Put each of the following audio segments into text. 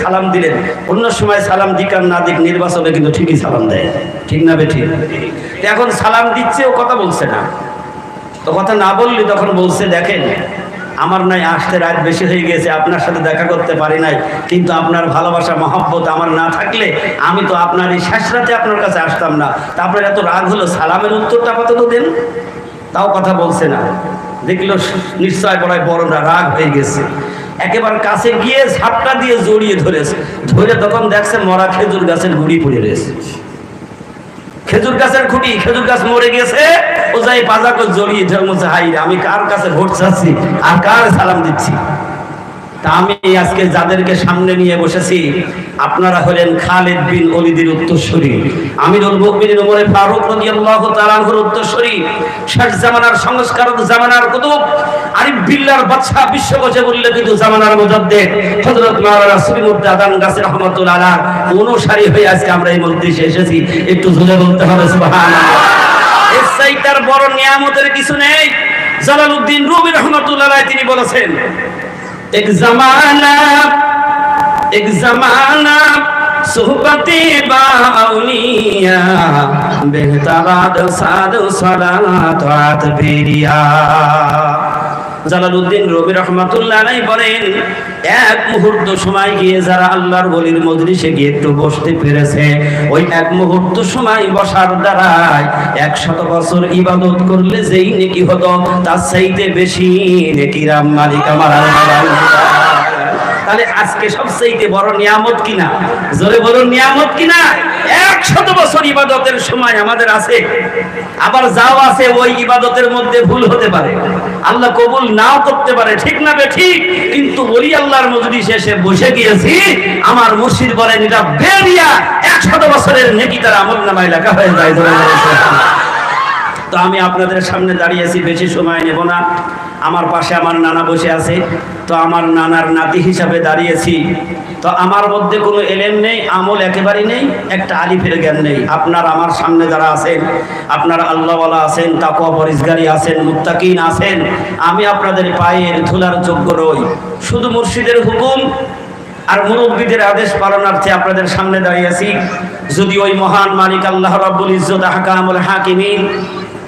সালাম দিলেন, অন্য সময় সালাম দিক আর না দিক নির্বাচনে কিন্তু ঠিকই সালাম দেয়, ঠিক না বে ঠিক? এখন সালাম দিচ্ছে, ও কথা বলছে না, তো কথা না বললি তখন বলছে দেখেন আমার নাই আসতে রাত বেশি হয়ে গেছে, আপনার সাথে দেখা করতে পারি নাই, কিন্তু আপনার ভালোবাসা মহব্বত আমার না থাকলে আমি তো আপনার এই শেষ রাতে আপনার কাছে আসতাম না। তা আপনার এত রাগ হলো, সালামের উত্তরটা কত দেন? তাও কথা বলছে না। দেখলো নিশ্চয় বড় রাগ হয়ে গেছে, একেবারে কাছে গিয়ে ঝাপটা দিয়ে জড়িয়ে ধরেছে, ধরে তখন দেখছে মরা খেজুর গাছের গুড়ি পড়ে রয়েছে, খেজুর গাছের খুঁটি, খেজুর গাছ মরে গেছে, ও যাই পাজাকে জড়িয়ে ধরে হাই আমি কার কাছে ভোট চাচ্ছি আর কার সালাম দিচ্ছি। তা আমি আজকে যাদেরকে সামনে নিয়ে বসেছি আপনারা হলেন খালিদ বিন ওলীদের উত্তরসূরি, আমিরুল মুমিনিন ওমর ফারুক রাদিয়াল্লাহু তাআলা আনহুর উত্তরসূরি, শেষ জামানার সংস্কারক, জামানার কুতুব, আরিফ বিল্লাহর বাদশা, বিশ্বকোষে উল্লেখিত জামানার মুজাদ্দিদ হযরত মাওলানা সুবিনুদ্দিন আদান গাছী রাহমাতুল্লাহ আলাইহি অনুসারী হয়ে আজকে আমরা এই মজলিসে এসেছি। একটু জোরে বলতে হবে সুবহানাল্লাহ। এর চাইতে বড় নিয়ামতের কিছু নেই। জালালউদ্দিন রুমি রাহমাতুল্লাহ আলাইহি তিনি বলেছেন, एक जमाना सोहबते बाउलिया बेहतराद साद सलात आत बेरिया। জালালউদ্দিন রুমি রাহমাতুল্লাহ আলাইহি বলেন, এক মুহূর্ত সময় গিয়ে যারা আল্লাহর ওলির মজলিসে গিয়ে একটু বসতে পেরেছে, ওই এক মুহূর্ত সময় বসার দ্বারাই 100 বছর ইবাদত করলে যেই নেকি হতো তার চাইতে বেশি নেকির মালিক আমার আল্লাহ। তাহলে আজকে সবচেয়ে বড় নিয়ামত কিনা? জোরে বলুন নিয়ামত কিনা? 100 বছর ইবাদতের সময় আমাদের আছে, আবার যাও আছে ওই ইবাদতের মধ্যে ভুল হতে পারে, আল্লাহ কবুল নাও করতে পারে, ঠিক না বে ঠিক? কিন্তু ওলি আল্লাহর মজলিসে এসে বসে গিয়েছি, আমার মুর্শিদ বলেন এটা বেরিয়া 100 বছরের নেকি তার আমলনামায় লেখা হয়ে যায়। তো আমি আপনাদের সামনে দাঁড়িয়েছি, বেশি সময় নেব না। আমার পাশে আমার নানা বসে আছে, তো আমার নানার নাতি হিসাবে দাঁড়িয়েছি। তো আমার মধ্যে কোনো এলেম নেই, আমল একেবারেই নেই, একটা আলিফের জ্ঞান নেই। আপনার আমার সামনে যারা আছেন, আপনারা আল্লাহওয়ালা আছেন, তাকওয়া পরহেজগারী আছেন, মুত্তাকিন আছেন, আমি আপনাদের পায়ের ধুলার যোগ্য নই। শুধু মুর্শিদের হুকুম আর মুরব্বীদের আদেশ পালনার্থে আপনাদের সামনে দাঁড়িয়েছি। যদি ওই মহান মালিক আল্লাহ রাব্বুল ইজ্জত আহকামুল হাকিমিন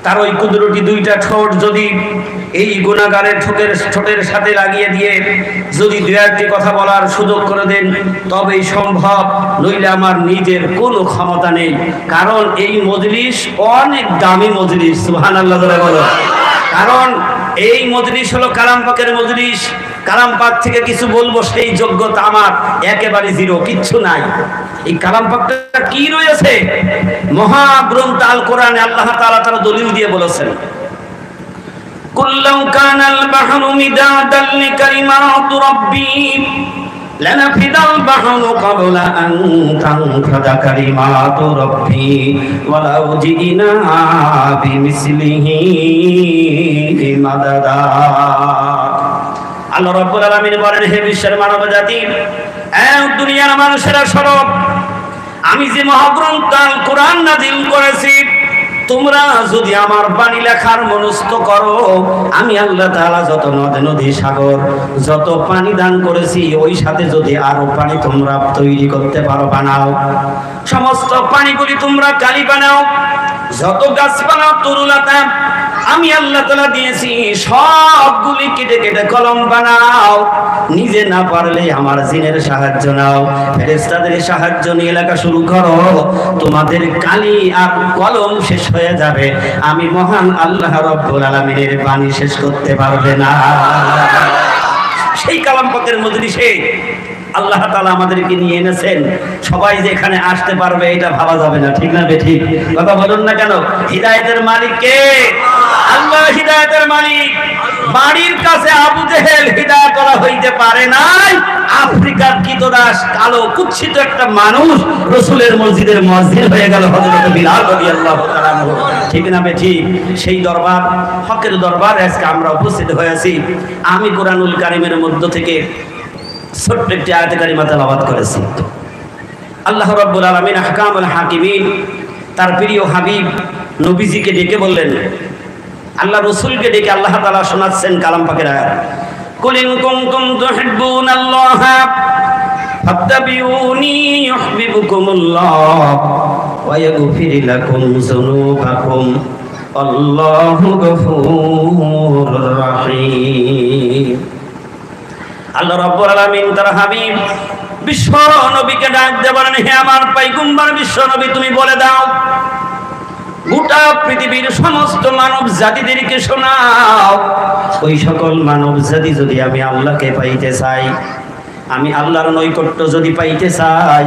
তার ওই কুদরতি দুইটা ঠোঁট যদি এই গুনাহগারের ঠোঁটের সাথে লাগিয়ে দিয়ে যদি দুই একটি কথা বলার সুযোগ করে দেন তবেই সম্ভব, নইলে আমার নিজের কোনো ক্ষমতা নেই। কারণ এই মজলিস অনেক দামি মজলিস, সুবহানাল্লাহ বলো। কারণ এই মজলিস হলো কালাম পাকের মজলিস, কালাম পাক থেকে কিছু বলবো সেই যোগ্যতা আমার একেবারে জিরো, কিচ্ছু নাই। এই কালাম পাকটা কি রয়েছে? মহাগ্রন্থ আল কোরআনে আল্লাহ তাআলা তার দলিল দিয়ে বলেছেন, কুল্লাউ কানাল বাহরু মিদাদাল লিকালিমাতি রাব্বি লানাফিদাল বাহরু ক্বাবলা আন তানফাদা কালিমাতু রাব্বি ওয়ালাউ জিনা বিমিসলিহি মাদাদা। আল্লাহ রাব্বুল আলামিন বলেন, হে বিশ্বের মানব জাতি, দুনিয়ার মানুষেরা শোনো, আমি যে মহাগ্রন্থ আল কোরআন নাযিল করেছি, তোমরা যদি আমার বাণী লেখার মনস্থ করো, আমি আল্লাহ তাআলা যত নদ নদী সাগর যত পানি দান করেছি, ওই সাথে যদি আরো পানি তোমরা তৈরি করতে পারো, বানাও, সমস্ত পানিগুলি তোমরা কালি বানাও, যত গাছপালা তরুলতা আমি আল্লাহ তাআলা দিয়েছি সবগুলি কেটে কেটে কলম বানাও। নিজে না পারলে আমার জিনের সাহায্য নাও, ফেরেশতাদের সাহায্য নিয়ে লেখা শুরু করো, তোমাদের কালি আর কলম শেষ হয়ে যাবে, আমি মহান আল্লাহ রাব্বুল আলামিনের বাণী শেষ করতে পারবে না। সেই কালাম পাকের মজলিসে আল্লাহ তাআলা আমাদেরকে নিয়ে এনেছেন, সবাই যে এখানে আসতে পারবে এটা ভাবা যাবে না, ঠিক না বে ঠিক? কথা বলুন না কেন? হিদায়াতের মালিক কে? আল্লাহ হিদায়াতের মালিক। বাড়ির কাছে আবু জেহেল হিদায়াত করা হইতে পারে নাই, আফ্রিকার কীতদাস কালো কুৎসিত একটা মানুষ রাসূলের মসজিদের মুয়াজ্জিন হয়ে গেল, হযরত বিলাল রাদিয়াল্লাহু তাআলা আনহু, ঠিক না বে ঠিক? সেই দরবার, হকের দরবার আজকে আমরা উপস্থিত হয়েছি। আমি কোরআনুল কারীমের মধ্য থেকে ছোট্ট একটি আয়াতে কারিমা তেলাওয়াত করেছি। আল্লাহ রাব্বুল আলামিন আহকামুল হাকিমিন তার প্রিয় হাবিব নবীজিকে ডেকে বললেন, আল্লাহ রাসূলকে ডেকে আল্লাহ তাআলা শোনাচ্ছেন কালাম পাকের আয়াত, কুল ইন কুনতুম তুহিব্বুনাল্লাহ ফাত্তাবিউনি ইউহিব্বুকুমুল্লাহ ওয়া ইয়াগফির লাকুম যুনুবাকুম আল্লাহু গফুরুর রহিম। আল্লাহ রাব্বুল আলামিন তার হাবিব বিশ্ব নবীকে ডাক দিয়ে বলেন, হে আমার পয়গম্বর বিশ্ব নবী, তুমি বলে দাও গোটা পৃথিবীর সমস্ত মানব জাতিদেরকে শোনাও, ওই সকল মানব জাতি যদি আমি আল্লাহকে পাইতে চাই, আমি আল্লাহর নৈকট্য যদি পাইতে চাই,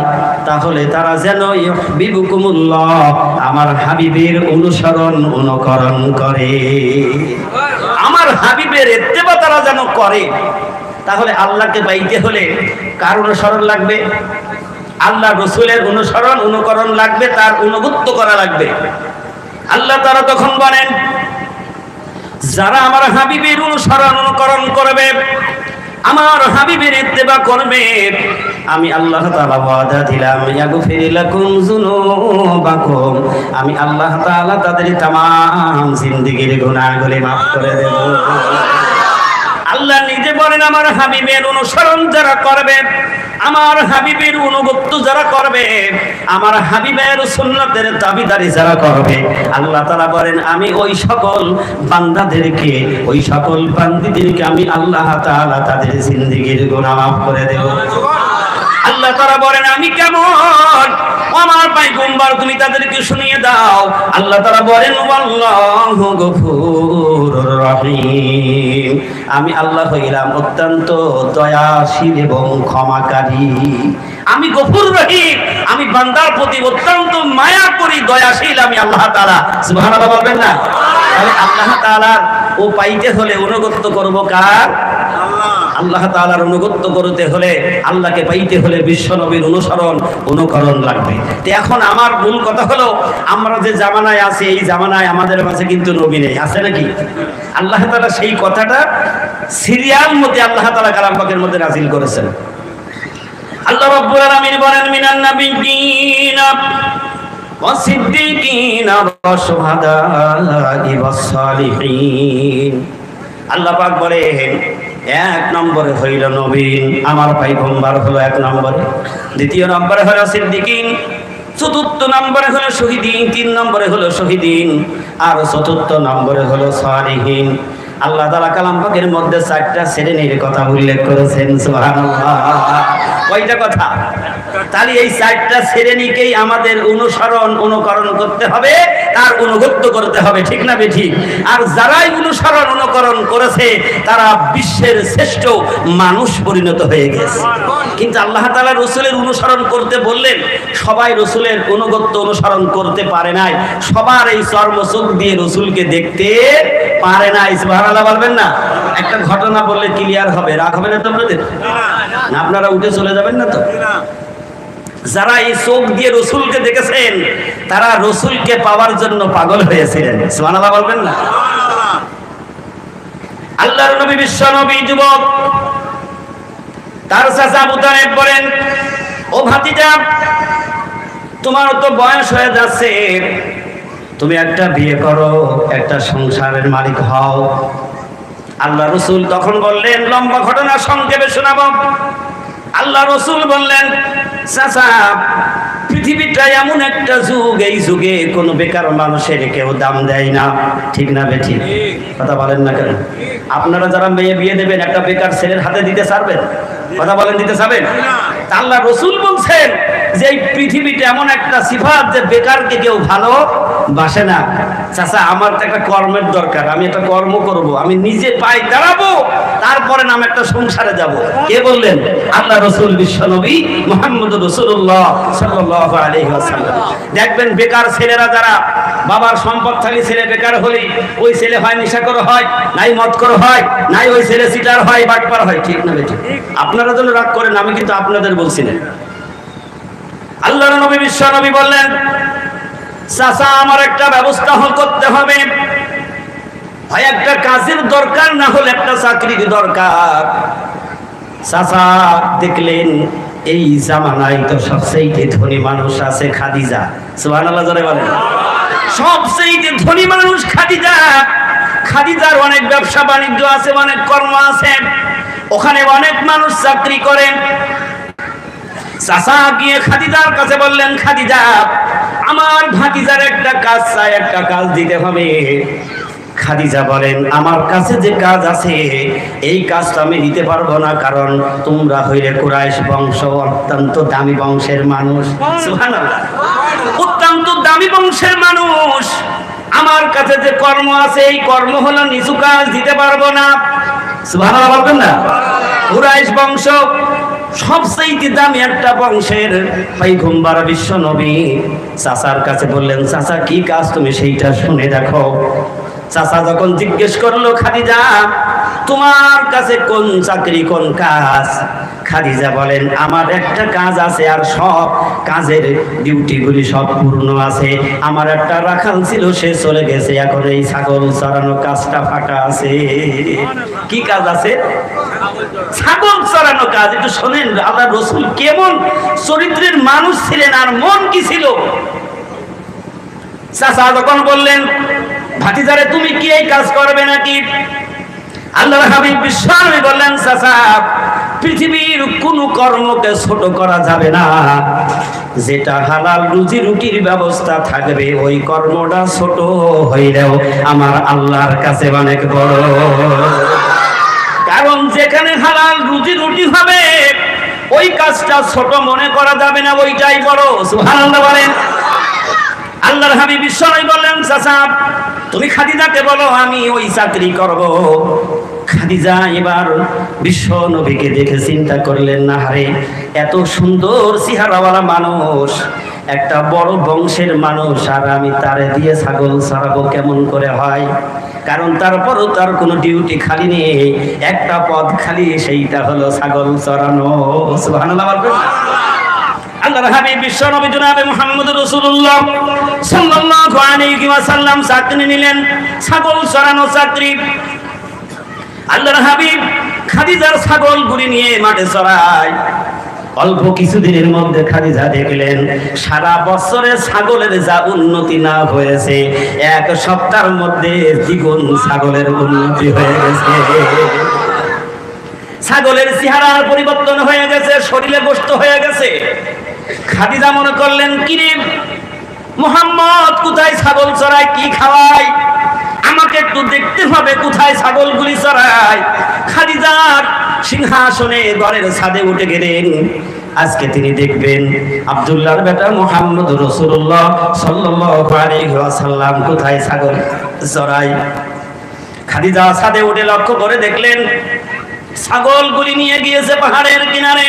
তাহলে তারা যেন ইউহিব্বুকুমুল্লাহ আমার হাবিবের অনুসরণ অনুকরণ করে, আমার হাবিবের ইত্তেবা তারা যেন করে। তাহলে আল্লাহকে পাইতে হলে কার অনুসরণ লাগবে? আল্লাহ রসুলের অনুসরণ অনুকরণ লাগবে, তার অনুগত্য করা লাগবে। আল্লাহ তারা তখন বলেন, যারা আমার হাবিবের অনুসরণ অনুকরণ করবে, আমার হাবিবের ইত্তেবা করবে, আমি আল্লাহ তাআলা ওয়াদা দিলাম ইয়াগফির লাকুম যুনুবাকুম, আমি আল্লাহ তাআলা তাদের तमाम জিন্দেগীর গুনাহগুলি maaf করে দেব। আল্লাহ নিজে বলেন, আমার হাবিবের অনুসরণ যারা করবে, আমার হাবিবের অনুগত্য যারা করবে, আমার হাবিবের সুন্নতের দাবিদারি যারা করবে, আল্লাহ তাআলা বলেন আমি ওই সকল বান্দাদেরকে, ওই সকল বান্দীদেরকে আমি আল্লাহ তাআলা তাদের জিন্দেগীর গুনাহ maaf করে দেব। আল্লাহ তাআলা বলেন আমি কেমন, আমার পয়গম্বর তুমি তাদেরকে শুনিয়ে দাও। আল্লাহ তাআলা বলেন আল্লাহু গফুরুর রহিম, আমি আল্লাহ হইলাম অত্যন্ত দয়াশীল এবং ক্ষমাকারী। আমি গফুর রহিম, আমি বান্দার প্রতি অত্যন্ত মায়া করি, দয়াশীল আমি আল্লাহ তাআলা। সুবহানাল্লাহ বলবেন না? তাহলে আল্লাহ তাআলার ও পাইতে হলে অনুগত্য করব কার? আল্লাহ তাআলার অনুগত্য করতে হলে, আল্লাহকে পাইতে হলে বিশ্ব নবীর অনুসরণ অনুকরণ লাগবে। তো এখন আমার মূল কথা হলো, আমরা যে জামানায় আছি, এই জামানায় আমাদের মাঝে কিন্তু নবী নেই, আছে নাকি? আল্লাহ তাআলা সেই কথাটা সিরিয়াল মতে আল্লাহ তাআলা কালাম পাকের মধ্যে নাযিল করেছেন। আল্লাহ রাব্বুল আলামিন বলেন মিনান নাবিয়্যিনা ওয়াস সিদ্দিকিনা ওয়াস শুহাদা'i ওয়াস সালিহিন। আল্লাহ পাক বলেন এক নম্বরে হইল নবীন, আমার পয়গম্বর হলো এক নম্বরে, দ্বিতীয় নম্বরে হলো সিদ্দিকিন, চতুর্থ নম্বরে হলো শহীদিন, তিন নম্বরে হলো শহীদিন, আর চতুর্থ নম্বরে হলো সালিহিন। আল্লাহ তাআলা কালাম পাকের মধ্যে চারটা শ্রেণীর কথা উল্লেখ করেছেন। সুবহানাল্লাহ, কয়টা কথা? তাহলে এই চারটা শ্রেণীকেই আমাদের অনুসরণ অনুকরণ করতে হবে, তার অনুগত্য করতে হবে, ঠিক না বেঠিক? আর যারাই অনুসরণ অনুকরণ করেছে তারা বিশ্বের শ্রেষ্ঠ মানুষ পরিণত হয়ে গেছে। কিন্তু আল্লাহ তাআলা রসুলের অনুসরণ করতে বললেন, সবাই রসুলের অনুগত্য অনুসরণ করতে পারে নাই, সবার এই চর্মচোখ দিয়ে রসুলকে দেখতে পারে নাই। সুবহানাল্লাহ বলবেন না? একটা ঘটনা বললে ক্লিয়ার হবে, রাগ হবে না তো আপনাদের? না আপনারা উঠে চলে যাবেন না তো? যারা এই চোখ দিয়ে রসুলকে দেখেছেন তারা রসুলকে পাওয়ার জন্য পাগল হয়েছিলেন। সুবহানাল্লাহ বলবেন না? আল্লাহর নবী বিশ্ব নবী যুবক, তার চাচা আবু তালেব বলেন, ও ভাতিজা, তোমার তো বয়স হয়ে যাচ্ছে, তুমি একটা বিয়ে করো, একটা সংসারের মালিক হও। আল্লাহ রসুল তখন বললেন, লম্বা ঘটনা সংক্ষেপে শোনাবো। আল্লাহ রসুল বললেন, চাচা, পৃথিবীটা এমন একটা যুগ, এই যুগে কোনো বেকার মানুষের কেউ দাম দেয় না, ঠিক না বেঠিক? কথা বলেন না কেন? আপনারা যারা মেয়ে বিয়ে দেবেন একটা বেকার ছেলের হাতে দিতে চাইবেন? কথা বলেন, দিতে চাইবেন? আল্লাহ রসুল বলছেন যে এই পৃথিবীতে এমন একটা সিফাত যে বেকারকে কেউ ভালো বাসে না। চাচা, আমার তো একটা কর্মের দরকার, আমি একটা কর্ম করব, আমি নিজে পায়ে দাঁড়াবো, তারপরে নাম একটা সংসারে যাব। কে বললেন? আল্লাহ রসুল বিশ্ব নবী মুহাম্মদ রাসূলুল্লাহ সাল্লাল্লাহু আলাইহি ওয়াসাল্লাম। দেখবেন বেকার ছেলেরা যারা, বাবার সম্পদশালী ছেলে বেকার হলে ওই ছেলে হয় নেশাখোর হয়, নাই মদখোর হয়, নাই ওই ছেলে সিটার হয়, বাটপার হয়, ঠিক না বেঠিক? আপনারা যেন রাগ করেন, আমি কিন্তু আপনাদের বলছি না। আল্লাহর নবী বিশ্ব নবী বললেন, চাচা, আমার একটা ব্যবস্থা করতে হবে, হয় একটা কাজের দরকার, না হলে একটা চাকরির দরকার। চাচা দেখলেন এই জামানায় তো সবচেয়ে ধনী মানুষ আছে খাদিজা। সুবহানাল্লাহ জোরে বলেন। সবচেয়ে ধনী মানুষ খাদিজা। খাদিজার অনেক ব্যবসা বাণিজ্য আছে, অনেক কর্ম আছে, ওখানে অনেক মানুষ চাকরি করেন। চাচা গিয়ে খাদিজার কাছে বললেন, খাদিজা আমার ভাতিজার একটা কাজ চাই, একটা কাজ দিতে হবে। খাদিজা বলেন, আমার কাছে যে কাজ আছে এই কাজটা আমি দিতে পারবো না, কারণ তোমরা হইলে কুরাইশ বংশ, অত্যন্ত দামি বংশের মানুষ। সুবহানাল্লাহ, অত্যন্ত দামি বংশের মানুষ। আমার কাছে যে কর্ম আছে এই কর্ম হলো নিচু কাজ, দিতে পারবো না। সুবহানাল্লাহ বলবেন না? কুরাইশ বংশ সবচেয়ে দামি একটা বংশের পয়গম্বর বিশ্ব নবী চাচার কাছে বললেন, চাচা কি কাজ তুমি সেইটা শুনে দেখো। চাচা যখন জিজ্ঞেস করলো, খাদিজা তোমার কাছে কোন চাকরি, কোন কাজ? খাদিজা বলেন, আমার একটা কাজ আছে, আর সব কাজের ডিউটিগুলি সব পূর্ণ আছে। আমার একটা রাখাল ছিল, সে চলে গেছে, এখন এই ছাগল চড়ানো কাজটা ফাঁকা আছে। কি কাজ আছে? ছাগল চড়ানো কাজ। একটু শোনেন আল্লাহ রাসূল কেমন চরিত্রের মানুষ ছিলেন, আর মন কি ছিল। চাচা যখন বললেন, ভাতিজারে তুমি কি এই কাজ করবে নাকি? আল্লাহর হাবিব বিশ্বনবী বললেন, চাচা পৃথিবীর কোন কর্মকে ছোট করা যাবে না, যেটা হালাল রুজি রুটির ব্যবস্থা থাকবে ওই কর্মটা ছোট হইলেও আমার আল্লাহর কাছে অনেক বড়। কারণ যেখানে হালাল রুজি রুটি হবে ওই কাজটা ছোট মনে করা যাবে না, ওইটাই বড়। সুবহানাল্লাহ বলেন। আল্লাহর হাবিব বিশ্বনবী বললেন, চাচা তুমি খাদিজাকে বলো আমি ওই চাকরি করব। খাদিজা এবার বিশ্ব নবীকে দেখে চিন্তা করলেন, না হারে এত সুন্দর চেহারাওয়ালা মানুষ, একটা বড় বংশের মানুষ, আর আমি তারে দিয়ে ছাগল চড়াবো কেমন করে হয়? কারণ তারপরও তার কোনো ডিউটি খালি নেই, একটা পদ খালি, সেইটা হলো ছাগল চড়ানো। সুবহানাল্লাহ বলবেন না? আল্লাহর হাবিব বিশ্ব নবী জনাবে মুহাম্মদ রাসূলুল্লাহ সাল্লাল্লাহু আলাইহি ওয়াসাল্লাম চাকরি নিলেন, ছাগল চড়ানো চাকরি। আল্লাহর হাবিব খাদিজার ছাগলগুলি নিয়ে মাঠে চড়ায়। অল্প কিছুদিনের মধ্যে খাদিজা দেখলেন সারা বছরে ছাগলের যা উন্নতি না হয়েছে, এক সপ্তাহের মধ্যে দ্বিগুণ ছাগলের উন্নতি হয়ে গেছে। ছাগলের চেহারার পরিবর্তন হয়ে গেছে, শরীরে গোশত হয়ে গেছে। খাদিজা মনে করলেন, কিরে মুহাম্মদ কোথায় ছাগল চড়ায়, কি খাওয়ায়, আমাকে একটু দেখতে হবে কোথায় ছাগলগুলি চড়ায়। খাদিজার সিংহাসনে ঘরের ছাদে উঠে গেলেন। আজকে তিনি দেখবেন আব্দুল্লাহর বেটা মুহাম্মদ রাসূলুল্লাহ সাল্লাল্লাহু আলাইহি ওয়াসাল্লাম কোথায় ছাগল চড়ায়। খাদিজা ছাদে উঠে লক্ষ্য করে দেখলেন ছাগলগুলি নিয়ে গিয়েছে পাহাড়ের কিনারে।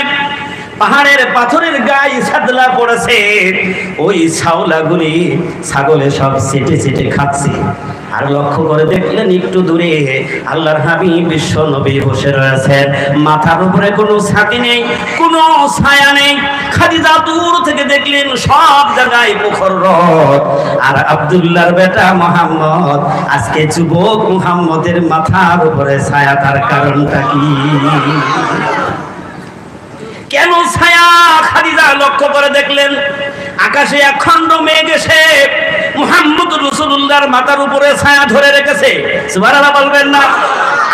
পাহাড়ের পাথরের গায়ে ছাদলা পড়েছে, ওই ছাওলাগুলি ছাগলে সব চেটে চেটে খাচ্ছে। আর লক্ষ্য করে দেখলেন একটু দূরে আল্লাহর হাবিব বিশ্ব নবী বসে রয়েছেন, মাথার উপরে কোনো ছাতি নেই, কোনো ছায়া নেই। খাদিজা দূর থেকে দেখলেন সব জায়গায় প্রখর রোদ। আর আব্দুল্লাহর বেটা মুহাম্মদ, আজকে যুবক মুহাম্মদের মাথার উপরে ছায়া, তার কারণটা কি? কেন ছায়া? খাদিজা লক্ষ্য করে দেখলেন আকাশে এক খণ্ড মেঘ এসে মুহাম্মদ রাসূলুল্লাহর মাথার উপরে ছায়া ধরে রেখেছে। সুবহানাল্লাহ বলবেন না?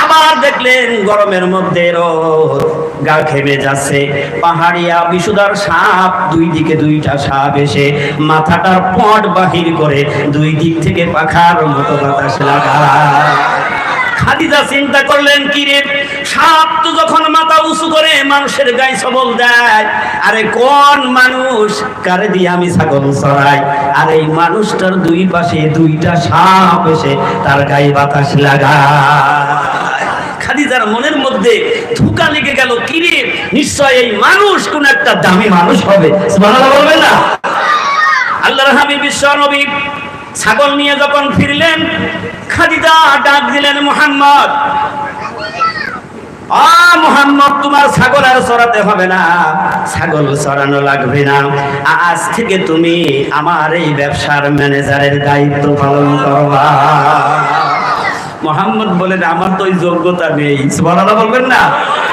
আবার দেখলেন গরমের মধ্যে রোদ, গা ঘেমে যাচ্ছে। পাহাড়িয়া বিষুদার সাপ, দুই দিকে দুইটা সাপ এসে মাথাটার পট বাহির করে দুই দিক থেকে পাখার মতো বাতাস লাগায়। খাদিজা চিন্তা করলেন, কি রে সাপ তো যখন মাথা উঁচু করে মানুষের গায়ে সবল দেয়, আরে কোন মানুষ কারে দিয়ে আমি ছাগল চড়াই, আর এই মানুষটার দুই পাশে দুইটা সাপ এসে তার গায়ে বাতাস লাগায়। খাদিজার মনের মধ্যে ধোঁকা লেগে গেল, কি রে নিশ্চয় এই মানুষ কোন একটা দামি মানুষ হবে। সুবহানাল্লাহ বলবেন না? আল্লাহর হাবিব বিশ্ব নবী ছাগল নিয়ে যখন ফিরলেন, খাদিজা ডাক দিলেন, মুহাম্মদ, মুহাম্মদ তোমার ছাগল আর চড়াতে হবে না, ছাগল চড়ানো লাগবে না, আজ থেকে তুমি আমার এই ব্যবসার ম্যানেজারের দায়িত্ব পালন করবা। মুহাম্মদ বলেন, আমার তো ওই যোগ্যতা নেই। সুবহানাল্লাহ বলবেন না?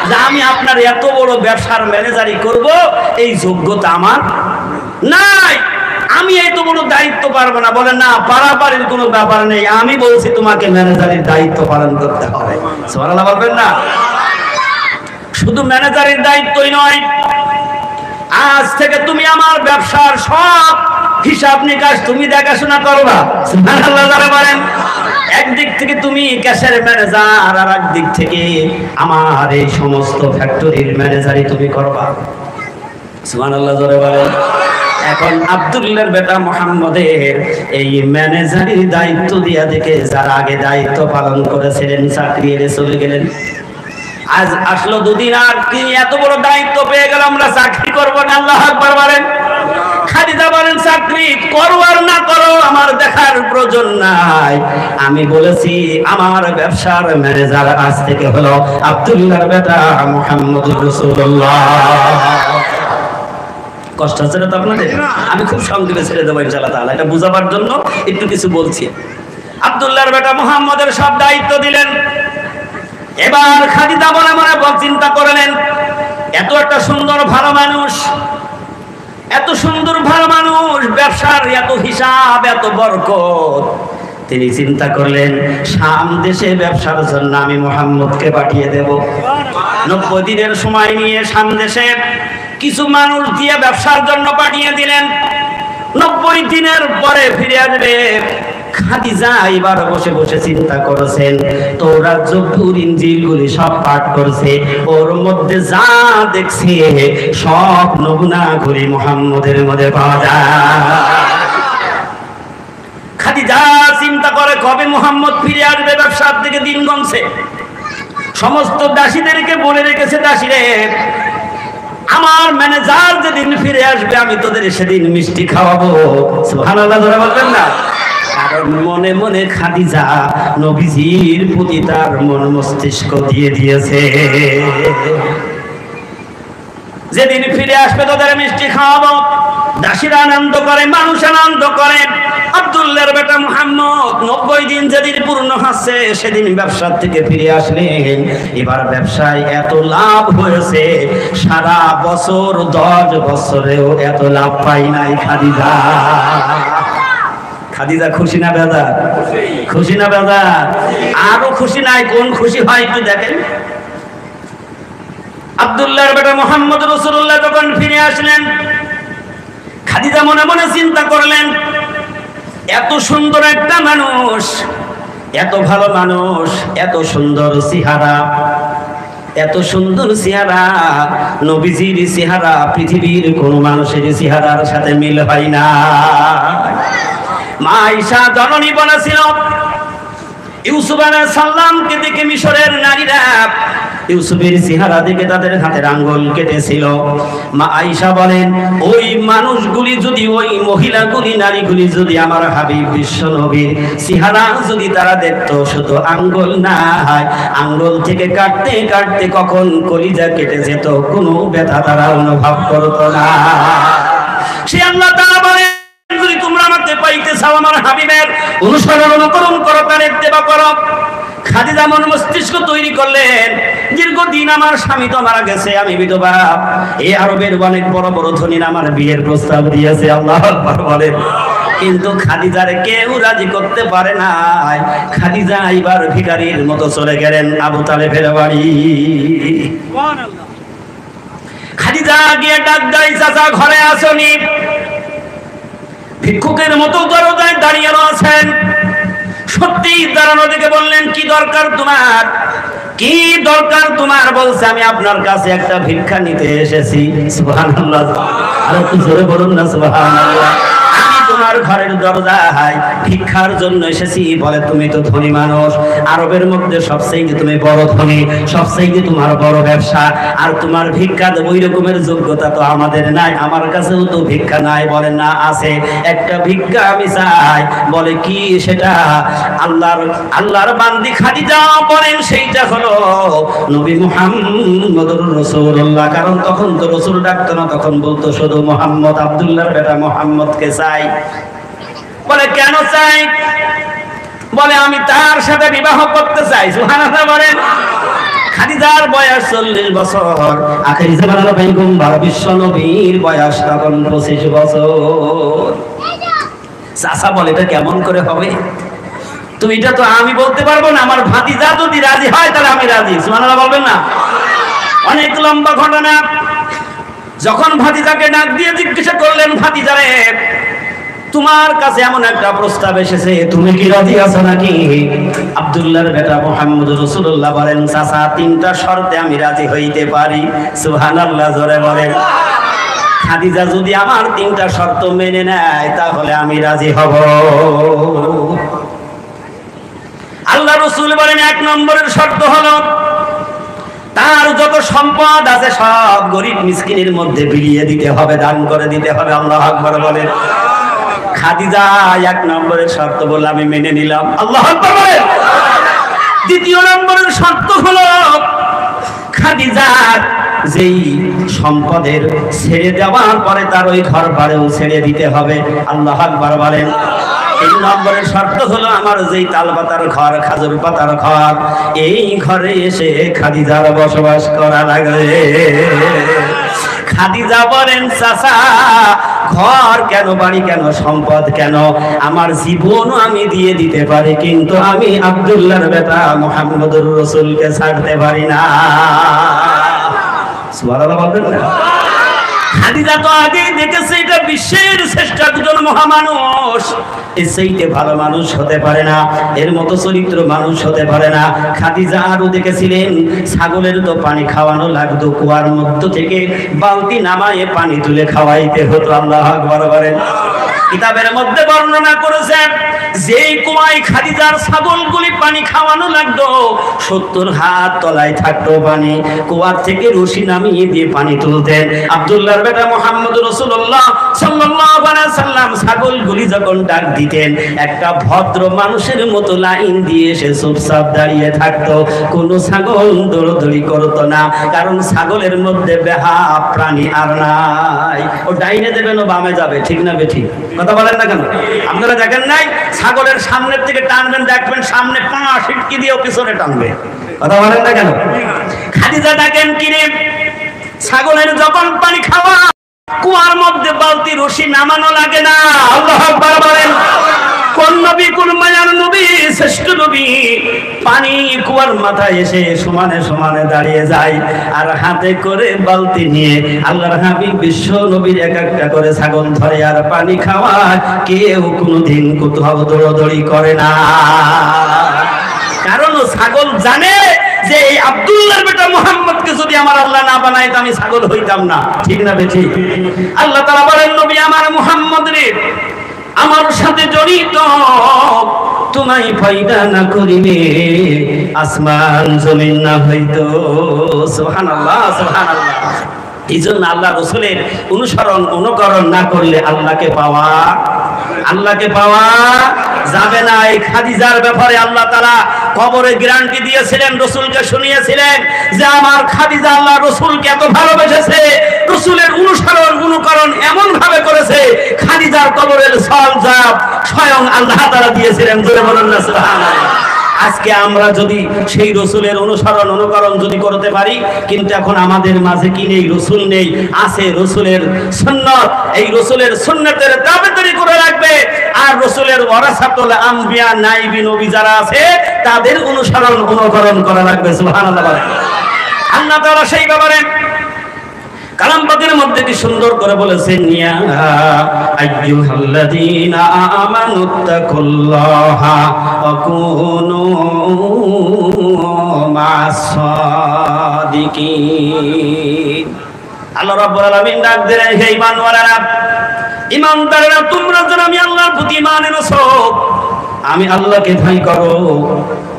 যে আমি আপনার এত বড় ব্যবসার ম্যানেজারি করব, এই যোগ্যতা আমার নাই, আমি এত বড় দায়িত্ব পারবো না। বলেন না, পারাপারির কোনো ব্যাপার নেই, আমি বলছি তোমাকে ম্যানেজারের দায়িত্ব পালন করতে হবে। সুবহানাল্লাহ বলবেন না? শুধু ম্যানেজারের দায়িত্বই নয়, আজ থেকে তুমি আমার ব্যবসার সব হিসাব নিকাশ তুমি দেখাশোনা করবা। সুবহানাল্লাহ যারা বলেন। একদিক থেকে তুমি ক্যাশের ম্যানেজার, আর একদিক থেকে আমার এই সমস্ত ফ্যাক্টরির ম্যানেজারই তুমি করবা। সুবহানাল্লাহ যারা বলেন। এখন আব্দুল্লাহর বেটা মুহাম্মদের এই ম্যানেজারের দায়িত্ব দিয়া দেখে যারা আগে দায়িত্ব পালন করেছিলেন চাকরি এড়ে চলে গেলেন। আজ আসলো দুদিন আর কি এত বড় দায়িত্ব পেয়ে গেল, আমরা চাকরি করবো না। আল্লাহু আকবার বলেন। খাদিজা বলেন চাকরি করো আর না করো আমার দেখার প্রয়োজন নাই, আমি বলেছি আমার ব্যবসার ম্যানেজার আজ থেকে হলো আব্দুল্লাহর বেটা মুহাম্মদুর রাসূলুল্লাহ। কষ্ট হচ্ছে না তো আপনাদের? আমি খুব সংক্ষেপে ছেড়ে দেবো ইনশাআল্লাহ তাআলা, এটা বোঝাবার জন্য একটু কিছু বলছি। আব্দুল্লাহর বেটা মুহাম্মদের সব দায়িত্ব দিলেন। এবার খাদিজা মনে মনে চিন্তা করলেন, এত একটা সুন্দর ভালো মানুষ, এত সুন্দর ভালো মানুষ, ব্যবসার এত হিসাব, এত বরকত। তিনি চিন্তা করলেন শাম দেশে ব্যবসার জন্য আমি মুহাম্মদকে পাঠিয়ে দেব। 90 দিনের সময় নিয়ে শাম দেশে কিছু মানুষ দিয়ে ব্যবসার জন্য পাঠিয়ে দিলেন। 90 দিনের পরে ফিরে আসবে। খাদিজা এবার বসে বসে চিন্তা করেছেন, তোরা জবুর ইনজিলগুলি সব পাঠ করছে, ওর মধ্যে যা দেখছে সব নমুনা করে মুহাম্মদের মধ্যে পাওয়া যায়। খাদিজা চিন্তা করে কবে মুহাম্মদ ফিরে আসবে, ব্যবসার দিকে দিন গণছে। সমস্ত দাসীদেরকে বলে রেখেছে, দাসীরে আমার ম্যানেজার যেদিন ফিরে আসবে আমি তোদের সেদিন মিষ্টি খাওয়াবো। সুবহানাল্লাহ ধরে বলবেন না? কারণ মনে মনে খাদিজা নবীজির প্রতি তার মন মস্তিষ্ক দিয়ে দিয়েছে, যেদিন ফিরে আসবে তোদের মিষ্টি খাওয়াবো। দাসীরা আনন্দ করে, মানুষ আনন্দ করে। আব্দুল্লাহর বেটা মুহাম্মদ 90 দিন যেদিন পূর্ণ হচ্ছে সেদিন ব্যবসার থেকে ফিরে আসলেন। এবার ব্যবসায় এত লাভ হয়েছে, সারা বছর 10 বছরেও এত লাভ পাই নাই খাদিজা। খাদিজা খুশি না বেজার? খুশি না বেজার? আরো খুশি নাই, কোন খুশি হয় একটু দেখেন। আব্দুল্লাহর বেটা মুহাম্মদ রাসূলুল্লাহ যখন ফিরে আসলেন, খাদিজা মনে মনে চিন্তা করলেন, এত সুন্দর একটা মানুষ, এত ভালো মানুষ, এত সুন্দর চেহারা, এত সুন্দর চেহারা, নবীজির চেহারা পৃথিবীর কোন মানুষের চেহারার সাথে মিল হয় না। মা আয়েশা জননী বলেছিল, ইউসুফ আলাইহিস সালামকে দেখে মিশরের নারীরা ইউসুফের চেহারা দেখে তাদের হাতের আঙ্গুল কেটেছিল। মা আয়েশা বলেন, ওই মানুষগুলি যদি, ওই মহিলাগুলি, নারীগুলি যদি আমার হাবিব বিশ্ব নবীর চেহারা যদি তারা দেখতো, শুধু আঙ্গুল না হয়, আঙ্গুল থেকে কাটতে কাটতে কখন কলিজা কেটে যেত, কোনো ব্যথা তারা অনুভব করতো না। সে আল্লাহ তাআলা বলেন, যদি তোমরা আমাকে পাইতে চাও, আমার হাবিবের অনুসরণ অনুকরণ করো, তার ইত্তেবা করো। খাদিজা মন মস্তিষ্ক তৈরি করলেন, দীর্ঘদিন আমার স্বামী তো মারা গেছে, আমি বিধবা, এই আরবের অনেক বড় বড় ধনীরা আমার বিয়ের প্রস্তাব দিয়েছে। আল্লাহু আকবার বলেন। কিন্তু খাদিজারে কেউ রাজি করতে পারে না। খাদিজা এবার ভিখারির মতো চলে গেলেন আবু তালেবের বাড়ি। খাদিজা গিয়ে ডাক দেয়, চাচা ঘরে আসনি? ভিক্ষুকের মতো দরজায় দাঁড়িয়ে আছেন। সত্যি দাঁড়ানো দেখে বললেন, কি দরকার তোমার? কি দরকার তোমার? বলছে, আমি আপনার কাছে একটা ভিক্ষা নিতে এসেছি। সুবহানাল্লাহ, আর একটু জোরে বলুন না সুবহানাল্লাহ। আমি তোমার ঘরের দরজায় ভিক্ষার জন্য এসেছি। বলে, তুমি তো ধনী মানুষ, আরবের মধ্যে সবচেয়ে তুমি বড় ধনী, সবচেয়ে তোমার বড় ব্যবসা, আর তোমার ভিক্ষা দেব ওই রকমের যোগ্যতা তো আমাদের নাই, আমার কাছেও তো ভিক্ষা নাই। বলে, না আছে, একটা ভিক্ষা আমি চাই। বলে, কি সেটা? আল্লাহর বান্দি খাদিজা বলেন, সেইটা হলো নবী মুহাম্মদুর রাসূলুল্লাহ। কারণ তখন তো রাসূল ডাকতো না, তখন বলতো শুধু মুহাম্মদ, আব্দুল্লাহর বেটা মুহাম্মদকে চাই। বলে, কেন চাই? বলে, আমি তার সাথে বিবাহ করতে চাই। সুবহানাল্লাহ বলেন। খাদিজার বয়স 40 বছর, আখেরি জামানার পয়গম্বর বিশ্ব নবীর বয়স তখন 25 বছর। চাচা বলে, এটা কেমন করে হবে? তো এটা তো আমি বলতে পারবো না, আমার ভাতিজা যদি রাজি হয় তাহলে আমি রাজি। সুবহানাল্লাহ বলবেন না? অনেক লম্বা ঘটনা। যখন ভাতিজাকে ডাক দিয়ে জিজ্ঞাসা করলেন, ভাতিজা রে, তোমার কাছে এমন একটা প্রস্তাব এসেছে, তুমি কি রাজি আছো নাকি? আব্দুল্লাহর বেটা মুহাম্মদ রাসূলুল্লাহ বলেন, চাচা, 3টা শর্তে আমি রাজি হইতে পারি। সুবহানাল্লাহ, জোরে বলেন। খাদিজা যদি আমার 3টা শর্ত মেনে নেয় তাহলে আমি রাজি হব। আল্লাহ রাসূল বলেন, 1 নম্বরের শর্ত হলো তার যত সম্পদ আছে সব গরিব মিসকিনের মধ্যে বিলিয়ে দিতে হবে, দান করে দিতে হবে। আল্লাহু আকবার বলেন। খাদিজা 1 নম্বরের শর্ত বলে আমি মেনে নিলাম। আল্লাহু আকবার বলেন। 2 নম্বরের শর্ত হলো খাদিজা যেই সম্পদের ছেড়ে দেওয়ার পরে তার ওই ঘর বাড়িও ছেড়ে দিতে হবে। আল্লাহু আকবার বলেন। 3 নম্বরের শর্ত হলো আমার যেই তাল পাতার ঘর, খাজুর পাতার ঘর, এই ঘরে এসে খাদিজার বসবাস করা লাগবে। খাদিজা বলেন, চাচা, ঘর কেন, বাড়ি কেন, সম্পদ কেন, আমার জীবনও আমি দিয়ে দিতে পারি, কিন্তু আমি আব্দুল্লাহর বেটা মুহাম্মদুর রাসূলকে ছাড়তে পারি না। সুবহানাল্লাহ বলবেন না? খাদিজা তো আগেই দেখেছে এটা বিশ্বের শ্রেষ্ঠ 2জন মহামানুষ, এর চাইতে ভালো মানুষ হতে পারে না, এর মতো চরিত্র মানুষ হতে পারে না। খাদিজা আরো দেখেছিলেন ছাগলের তো পানি খাওয়ানো লাগতো, কুয়ার মধ্য থেকে বালতি নামায়ে পানি তুলে খাওয়াইতে হতো। আল্লাহু আকবার বলেন। কিতাবের মধ্যে বর্ণনা করেছেন যেই কুয়ায় খাদিজার ছাগলগুলি পানি খাওয়ানো লাগতো, 70 হাত তলায় থাকতো পানি, কুয়ার থেকে রশি নামিয়ে দিয়ে পানি তুলতেন। আব্দুল্লাহর বেটা মুহাম্মদ রাসূলুল্লাহ সাল্লাল্লাহু আলাইহি সাল্লাম ছাগলগুলি যখন ডাক দিতেন, একটা ভদ্র মানুষের মতো লাইন দিয়ে এসে চুপচাপ দাঁড়িয়ে থাকতো, কোনো ছাগল দৌড়দৌড়ি করতো না, কারণ ছাগলের মধ্যে বেহা প্রাণী আর নাই। ও ডাইনে দেবেন ও বামে যাবে, ঠিক না বেঠিক? কথা বলেন না কেন? আপনারা দেখেন নাই ছাগলের সামনের থেকে টানবেন, দেখবেন সামনে পা সিটকি দিয়ে পিছনে টানবে। কথা বলেন না কেন? খাদিজা ডাকেন, কিরে, ছাগলের যখন পানি খাওয়া কুয়ার মধ্যে বালতি রশি নামানো লাগে না। আল্লাহু আকবার বলেন। কোন নবী, কোন মায়ার নবী, শ্রেষ্ঠ নবী পানি কুয়ার মাথায় এসে সমানে সমানে দাঁড়িয়ে যায় আর হাতে করে বালতি নিয়ে আল্লাহর হাবিব বিশ্ব নবীর এক একটা করে ছাগল ধরে আর পানি খাওয়ায়। কেউ কোনোদিন কোথাও দৌড়াদৌড়ি করে না, কারণ ছাগল জানে যে এই আব্দুল্লাহর বেটা মুহাম্মদকে যদি আমার আল্লাহ না বানায় তো আমি ছাগল হইতাম না, ঠিক না বেঠিক? আল্লাহ তাআলা বলেন, নবী আমার মুহাম্মদ রে, আমার সাথে জড়িত তোমায় ফায়দা না করিবে আসমান জমিন না হইতো। সুবহানাল্লাহ, সুবহানাল্লাহ। এই জন্য আল্লাহ রসুলের অনুসরণ অনুকরণ না করলে আল্লাহকে পাওয়া যাবে না। এই খাদিজার ব্যাপারে আল্লাহ তাআলা কবরে গ্যারান্টি দিয়েছিলেন, রসুলকে শুনিয়েছিলেন যে আমার খাদিজা আল্লাহ রসুলকে এত ভালোবেসেছে, রসুলের অনুসরণ অনুকরণ এমন ভাবে করেছে, খাদিজার কবরের সওয়াব স্বয়ং আল্লাহ তাআলা দিয়েছিলেন। জোরে বলুন না সুবহানাল্লাহ। আজকে আমরা যদি সেই রসুলের অনুসরণ অনুকরণ যদি করতে পারি, কিন্তু এখন আমাদের মাঝে কি নেই? রসুল নেই, আছে রসুলের সুন্নাত। এই রসুলের সুন্নাতের দাবিদারি করে রাখবে, আর রসুলের ওয়ারাসাতুল আম্বিয়া নাইবি নবী যারা আছে তাদের অনুসরণ অনুকরণ করা লাগবে। সুবহানাল্লাহ। আল্লাহ তাআলা সেই ব্যাপারে কালাম পাকের মধ্যে কি সুন্দর করে বলেছেন, ইয়া আইয়ুহাল্লাযীনা আমানুত্তাকুল্লাহা ওয়া কুনু মা'আস সাদিকিন। আল্লাহ রাব্বুল আলামিন ডাক দিলেন, হে ঈমানওয়ালারা, ঈমানদারেরা, তোমরা যারা আমি আল্লাহর প্রতি ঈমান এনেছো, আমি আল্লাহকে ভয় করো,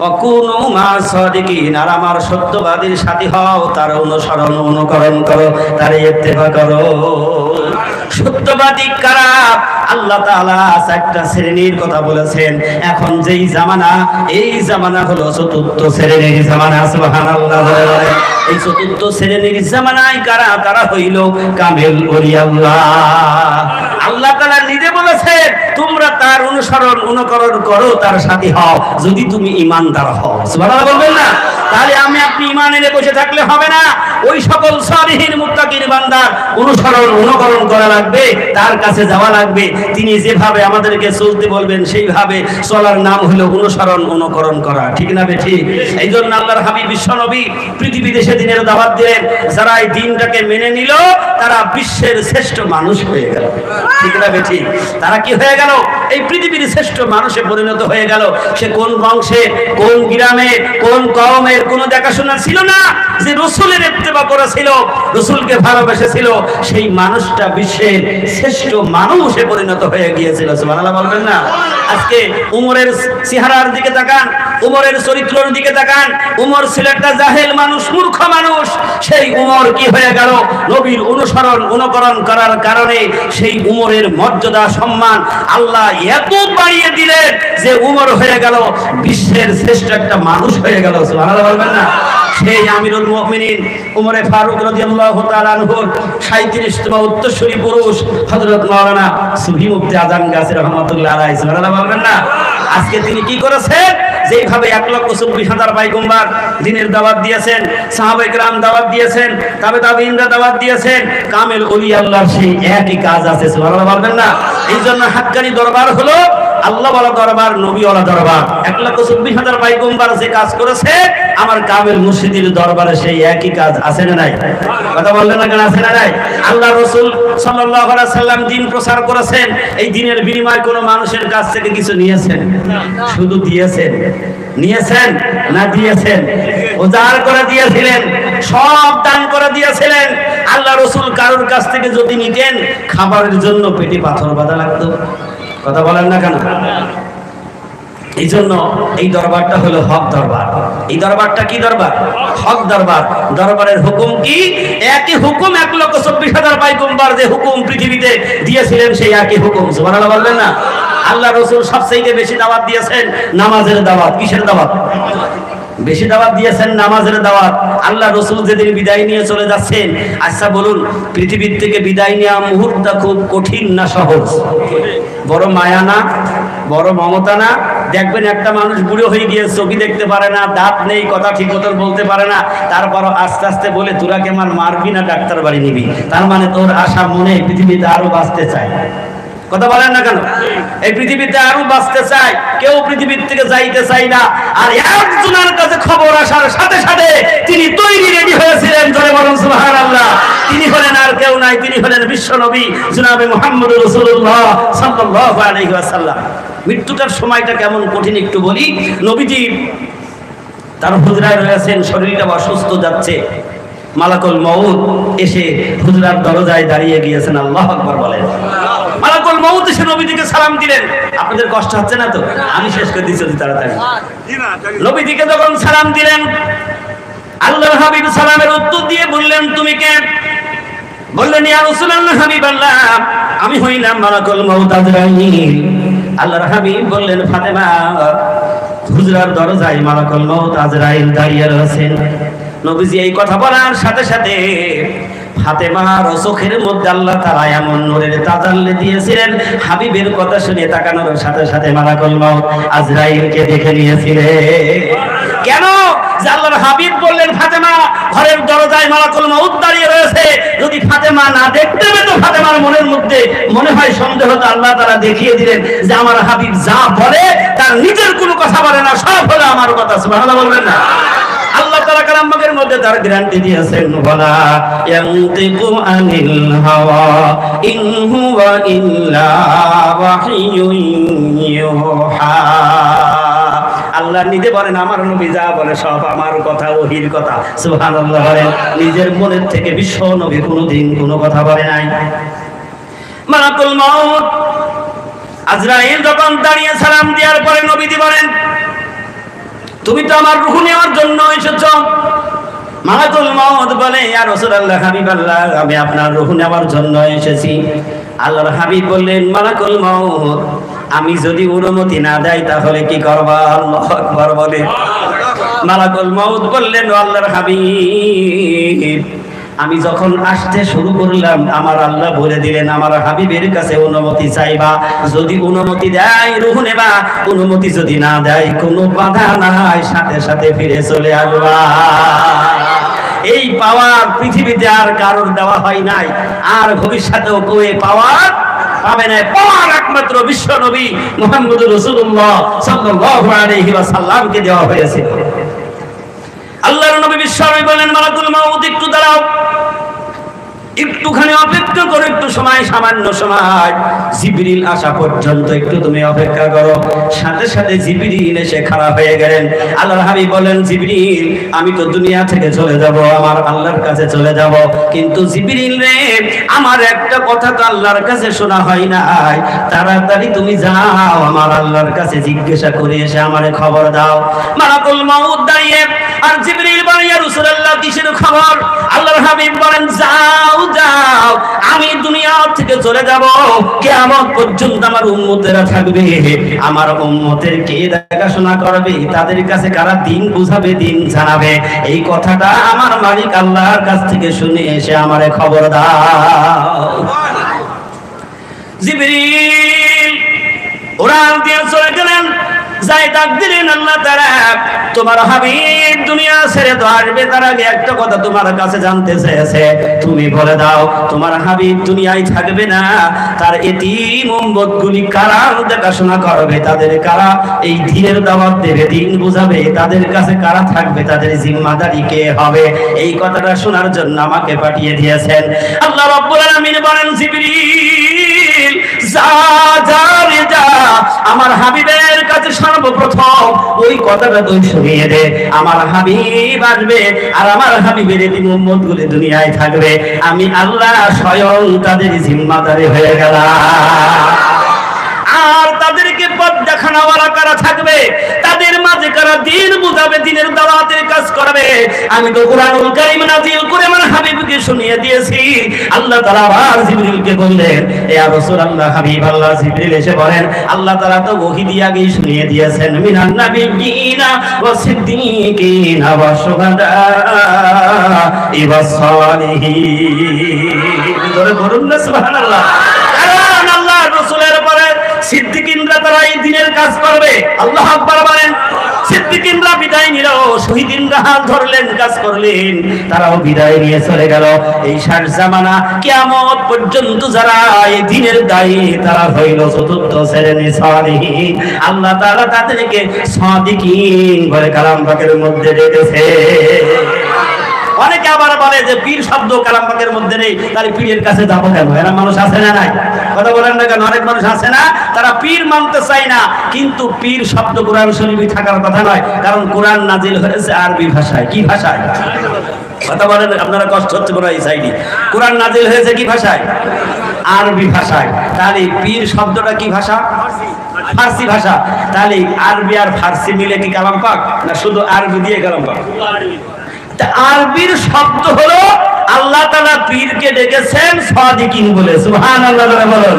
অকুনু মা'আস সাদিকিন, আর আমার সত্যবাদীর সাথী হও, তার অনুসরণ অনুকরণ করো, তার ইত্তেবা করো। সত্যবাদী কারা? আল্লাহ তাআলা 4টা শ্রেণীর কথা বলেছেন। এখন যেই জামানা, এই জামানা হলো 4র্থ শ্রেণীর জামানা। সুবহানাল্লাহ। এই 4র্থ শ্রেণীর জামানায় কারা? তারা হইল কামেল ওলিয়াল্লাহ। আল্লাহ তাআলা নিজে বলেছেন, তোমরা তার অনুসরণ অনুকরণ করো, তার সাথী হও, যদি তুমি ঈমানদার হও। সুবহানাল্লাহ বলবেন না? তাহলে আমি আপনি ঈমান এনে বসে থাকলে হবে না, ওই সকল সালিহিন মুত্তাকিন বান্দার অনুসরণ অনুকরণ করা লাগবে, তার কাছে যাওয়া লাগবে। তিনি যেভাবে আমাদেরকে চলতে বলবেন সেইভাবে চলার নাম হলো অনুসরণ অনুকরণ করা, ঠিক না বেঠিক? এই জন্য আল্লাহর হাবিব বিশ্বনবী পৃথিবীতে সেদিনের দাওয়াত দিলেন, যারা এই দিনটাকে মেনে নিল তারা বিশ্বের শ্রেষ্ঠ মানুষ হয়ে গেল, ঠিক না বেঠিক? তারা কি হয়ে গেল? এই পৃথিবীর শ্রেষ্ঠ মানুষে পরিণত হয়ে গেল। সে কোন বংশে, কোন গ্রামে, কোন কওমের কোনো দেখাশোনা ছিল না। যে রাসূলের ইত্তেবা করেছিল, রাসূলকে ভালোবেসেছিল, সেই মানুষটা বিশ্বের শ্রেষ্ঠ মানুষে পরিণত হয়ে গিয়েছিল। সুবহানাল্লাহ বলবেন না? আজকে উমরের চেহারার দিকে তাকান, উমরের চরিত্রের দিকে তাকান। উমর ছিল একটা জাহেল মানুষ, মূর্খ মানুষ। সেই উমর কি হয়ে গেল? নবীর অনুসরণ অনুকরণ করার কারণে সেই উমরের মর্যাদা সম্মান আল্লাহ এত বাড়িয়ে দিলেন যে উমর হয়ে গেল বিশ্বের শ্রেষ্ঠ একটা মানুষ হয়ে গেল। সুবহানাল্লাহ বলবেন না? সেই আমিরুল মুমিনিন উমরে ফারুক রাদিয়াল্লাহু তাআলা আনহুর 37তম উত্তরসূরি পুরুষ হযরত মাওলানা সুফি মুফতি আজম গাজী রাহমাতুল্লাহ আলাইহি। সুবহানাল্লাহ বলবেন না? আজকে তিনি কি করেছেন? যেভাবে 1,24,000 পয়গম্বর দ্বীনের দাওয়াত দিয়েছেন, সাহাবায়ে কেরাম দাওয়াত দিয়েছেন, তাবেঈনরা দাওয়াত দিয়েছেন, কামেল ওলি আল্লাহর সেই একই কাজ আছে। সুবহানাল্লাহ বলবেন না? এই জন্য হাক্কানি দরবার হলো আল্লাহ ওয়ালা দরবার, নবী ওয়ালা দরবার। 1,24,000 পয়গম্বর যে কাজ করেছে, আমার কামেল মুর্শিদের দরবারে সেই একই কাজ আছে না নাই? কথা বললেন না কেন? আছে না নাই? আল্লাহ রাসূল সাল্লাল্লাহু আলাইহি সাল্লাম দ্বীন প্রচার করেছেন, এই দ্বীনের বিনিময়ে কোনো মানুষের কাছ থেকে কিছু নিয়েছেন? শুধু দিয়েছেন। নিয়েছেন না দিয়েছেন? উজাড় করে দিয়েছিলেন, সব দান করে দিয়েছিলেন। আল্লাহ রাসূল কারোর কাছ থেকে যদি নিতেন, খাবারের জন্য পেটে পাথর বাঁধা লাগতো। কথা বলেন না কেন? এই জন্য এই দরবারটা হলো হক দরবার। এই দরবারটা কি দরবার? হক দরবার। দরবারের হুকুম কি? একই হুকুম 1,24,000 পয়গম্বর যে হুকুম পৃথিবীতে দিয়েছিলেন, সেই একই হুকুম। সুবহানাল্লাহ বলবেন না? আল্লাহ রাসূল সবচেয়ে বেশি দাওয়াত দিয়েছেন নামাজের দাওয়াত। কিসের দাওয়াত? বেশি দাওয়াত দিয়েছেন নামাজের দাওয়াত। আল্লাহ রাসূল যেদিন বিদায় নিয়ে চলে যাচ্ছেন, আচ্ছা বলুন, পৃথিবীর থেকে বিদায় নেওয়া মুহূর্তটা খুব কঠিন না সহজ? বড় মায়া না? বড় মমতা না? দেখবেন একটা মানুষ বুড়ো হয়ে গিয়ে চোখই দেখতে পারে না, দাঁত নেই, কথা ঠিক মতো বলতে পারে না, তারপরও আস্তে আস্তে বলে তোরা কেমন মারবি না ডাক্তার বাড়ি নিবি। তার মানে তোর আশা মনে পৃথিবীতে আরো বাঁচতে চায়। কথা বলেন না কেন? এই পৃথিবীতে আরো বাঁচতে চায়, কেউ পৃথিবীর থেকে যাইতে চায় না। আর একজনের কাছে খবর আসার সাথে সাথে তিনি তৈরি রেডি হয়েছিলেন। ধরে বলুন সুবহানাল্লাহ। তিনি হলেন আর কেউ নাই, তিনি হলেন বিশ্ব নবী জনাবে মুহাম্মদুর রাসূলুল্লাহ সাল্লাল্লাহু আলাইহি ওয়াসাল্লাম। মৃত্যুটার সময়টা কেমন কঠিন একটু বলি। নবীজি তার হুজরায় রয়েছেন, শরীরটা অসুস্থ যাচ্ছে। মালাকুল মউত এসে হুজরার দরজায় দাঁড়িয়ে গিয়েছেন। আল্লাহু আকবার বলেন। মালাকুল মউত এসে নবীজিকে সালাম দিলেন। আপনাদের কষ্ট হচ্ছে না তো? আমি শেষ করে দিচ্ছি তাড়াতাড়ি। নবীজিকে যখন সালাম দিলেন, আল্লাহর হাবিব সালামের উত্তর দিয়ে বললেন, তুমি কে? বললেন, ইয়া রাসূলুল্লাহ হাবিবাল্লাহ, আমি হইলাম মালাকুল মউত আজরাইল। আল্লাহর হাবিব বললেন, ফাতেমা। হুজরার দরজায় মালাকুল মউত আজরাইল দাঁড়িয়ে রয়েছেন। নবীজি এই কথা বলার সাথে সাথে ফাতেমার চোখের মধ্যে আল্লাহ তাআলা এমন নূরের তাজাল্লি দিয়েছিলেন, হাবিবের কথা শুনে তাকানোর সাথে সাথে মালাকুল মউত আজরাইলকে দেখে নিয়েছিলেন। কেন? যে আল্লাহর হাবিব বললেন, ফাতেমা, ঘরের দরজায় মালাকুল মউত দাঁড়িয়ে রয়েছে। যদি ফাতেমা না দেখতে পেত, ফাতেমার মনের মধ্যে মনে হয় সন্দেহ, তো আল্লাহ তাআলা দেখিয়ে দিলেন যে আমার হাবিব যা বলে তার নিজের কোনো কথা বলে না, সব হলো আমার কথা। সুবহানাল্লাহ বলবেন না? আল্লাহ তাআলা কালামের মধ্যে তার গ্যারান্টি দিয়েছেন, ওয়ালা ইয়ানতিকু আনিল হাওয়া ইন হুয়া ইল্লা ওয়াহয়ুন ইউহা। আল্লাহ নিজে বলেন, আমার নবী যা বলে সব আমার কথা, ওহির কথা। সুবহানাল্লাহ বলেন। নিজের মনের থেকে বিশ্ব নবী কোনোদিন কোনো কথা বলে নাই। মালাকুল মউত আজরাইল যখন দাঁড়িয়ে সালাম দেওয়ার পরে নবীজি বলেন, তুমি তো আমার রূহ নেওয়ার জন্য এসেছো। মালাকুল মউত বলে, ইয়া রাসূলুল্লাহ হাবিবাল্লাহ, আমি আপনার রূহ নেওয়ার জন্য এসেছি। আল্লাহর হাবিব বললেন, মালাকুল মউত, আমি যদি অনুমতি না দেই তাহলে কি করবা? আল্লাহু আকবার বলে। মালাকুল মউত বললেন, আল্লাহর হাবিব, আমি যখন আসতে শুরু করলাম আমার আল্লাহ বলে দিলেন আমার হাবিবের কাছে অনুমতি চাইবা, যদি অনুমতি দেয় রূহ নেবা, অনুমতি যদি না দেয় কোনো বাধা নাই, সাথে সাথে ফিরে চলে আসবা। এই পাওয়ার পৃথিবীতে আর কারোর দেওয়া হয় নাই, আর ভবিষ্যতেও কেউ এই পাওয়ার পাবে না। পাওয়ার একমাত্র বিশ্ব নবী মুহাম্মদুর রাসূলুল্লাহ সাল্লাল্লাহু আলাইহি ওয়াসাল্লামকে দেওয়া হয়েছে। আল্লাহর নবী বিশ্বনবী বলেন মালাকুল মাউত একটু দাঁড়াও, একটুখানি অপেক্ষা করো, একটু সময়, সামান্য সময়, জিবরিল আসা পর্যন্ত একটু তুমি অপেক্ষা করো। সাথে সাথে জিবরিল এসে খাড়া হয়ে গেলেন। আল্লাহর হাবিব বলেন জিবরিল আমি তো দুনিয়া থেকে চলে যাব, আমার আল্লাহর কাছে চলে যাব, কিন্তু জিবরিল রে আমার একটা কথা তো আল্লাহর কাছে শোনা হয় নাই, তাড়াতাড়ি তুমি যাও আমার আল্লাহর কাছে জিজ্ঞাসা করে এসে আমারে খবর দাও। মালাকুল মাউত দাঁড়িয়ে আর জিবরিল বলেন ইয়া রাসূলুল্লাহ কিসের খবর? আল্লাহর হাবিব বলেন যাও যাও, আমি দুনিয়া থেকে চলে যাব, কিয়ামত পর্যন্ত আমার উম্মতেরা থাকবে, আমার উম্মতের কে দেখাশোনা করবে, তাদের কাছে কারা দিন বুঝাবে, দিন জানাবে, এই কথাটা আমার মালিক আল্লাহর কাছ থেকে শুনে এসে আমারে খবর দাও। জিবরিল উড়াল দিয়ে চলে গেলেন, যাই ডাক দিলেন আল্লাহ তাআলা তোমার হাবিব দুনিয়া ছেড়ে তো আসবে, তার আগে একটা কথা তোমার কাছে জানতে চেয়েছে, তুমি বলে দাও তোমার হাবিব দুনিয়ায় থাকবে না, তার এতিম উম্মতগুলি কারা দেখাশোনা করবে, তাদের কারা এই দ্বীনের দাওয়াত দেবে, দ্বীন বুঝাবে, তাদের কাছে কারা থাকবে, তাদের জিম্মাদারি কে হবে, এই কথাটা শোনার জন্য আমাকে পাঠিয়ে দিয়েছেন। আল্লাহ রাব্বুল আলামিন বলেন জিবরিল যা যা রে যা, আমার হাবিবের কাছে সর্বপ্রথম ওই কথাটা তুই শুনিয়ে দে, আমার হাবিব আসবে আর আমার হাবিবের এতিম উম্মতগুলি দুনিয়ায় থাকবে, আমি আল্লাহ স্বয়ং তাদের জিম্মাদারি হয়ে গেলাম। আর তাদেরকে পথ দেখানোওয়ালা কারা থাকবে, তাদের মাঝে কারা দ্বীন বুঝাবে, দ্বীনের দাওয়াতের কাজ করবে, আমি তো কুরআনুল কারীম নাযিল করে আমার হাবিবকে শুনিয়ে দিয়েছি। আল্লাহ তাআলা আবার জিবরিলকে বললেন ইয়া রাসূলুল্লাহ হাবিব আল্লাহ, জিবরিল এসে বলেন আল্লাহ তাআলা তো ওহী দিয়ে আগেই শুনিয়ে দিয়েছেন মিনান নাবিয়্যিনা ওয়াস সিদ্দীকিনা ওয়াস শুহাদা'i ওয়াস সালিহিন। জোরে বলুন না সুবহানাল্লাহ। কারণ আল্লাহর রাসূলের পরে সিদ্দিকিনরা তারা এই দ্বীনের কাজ করবে। আল্লাহু আকবার বলেন। সিদ্দিকিনরা বিদায় নিল, শহীদিনরা হাত ধরলেন, কাজ করলেন, তারাও বিদায় নিয়ে চলে গেল। এই শেষ জামানা কিয়ামত পর্যন্ত যারা এই দ্বীনের দায়ী তারা হইল চতুর্থ শ্রেণী সালিহিন। আল্লাহ তাআলা তাদেরকে সাদিকিন বলে কালাম পাকের মধ্যে রেখেছে। অনেকে আবার বলে যে পীর শব্দ কালাম পাকের মধ্যে নেই, তাহলে পীরের কাছে যাবো কেন? এরা মানুষ আছে না নাই? কথা বলেন না কেন? অনেক মানুষ আছে না, তারা পীর মানতে চায় না, কিন্তু পীর শব্দ কোরআন শরীফে থাকার কথা নয়, কারণ কোরআন নাজিল হয়েছে আরবি ভাষায়। কি ভাষায়? কথা বলেন, আপনারা কষ্ট হচ্ছে বলে এই সাইডে। কোরআন নাজিল হয়েছে কি ভাষায়? আরবি ভাষায়। তাহলে পীর শব্দটা কি ভাষা? ফার্সি ভাষা। তাহলে আরবি আর ফার্সি মিলে কি কালাম পাক, না শুধু আরবি দিয়ে কালাম পাক? আরবির শব্দ হলো আল্লাহ তাআলা পীরকে ডেকেছেন সাদিকিন বলে। সুবহানাল্লাহ বলেন।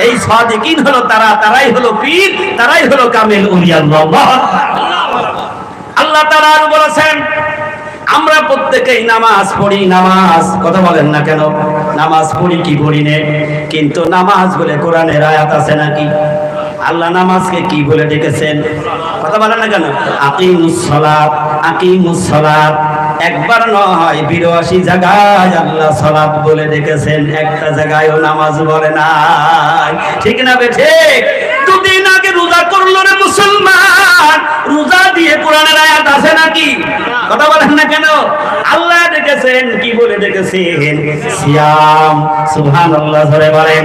এই সাদিকিন হলো তারা, তারাই হলো পীর, তারাই হলো কামেল ওলিয়া আল্লাহ। আল্লাহ তাআলা আর বলেছেন আমরা প্রত্যেকেই নামাজ পড়ি, নামাজ। কথা বলেন না কেন? নামাজ পড়ি কি পড়ি নে, কিন্তু নামাজ বলে কোরআনের আয়াত আছে নাকি? আল্লাহ নামাজকে কি বলে ডেকেছেন? কথা বলেন না কেন? আকিমুস সালাত, আকিমুস সালাত। একবার নয় ৮২ জায়গায় আল্লাহ সালাত বলে ডেকেছেন, একটা জায়গায়ও নামাজ বলে নাই। ঠিক না বে ঠিক? দুদিন আগে রোজা করলো রে মুসলমান, রোজা দিয়ে কোরআনের আয়াত আছে নাকি? কথা বলেন না কেন? আল্লাহ ডেকেছেন কি বলে ডেকেছেন? সিয়াম। সুবহানাল্লাহ ধরে বলেন।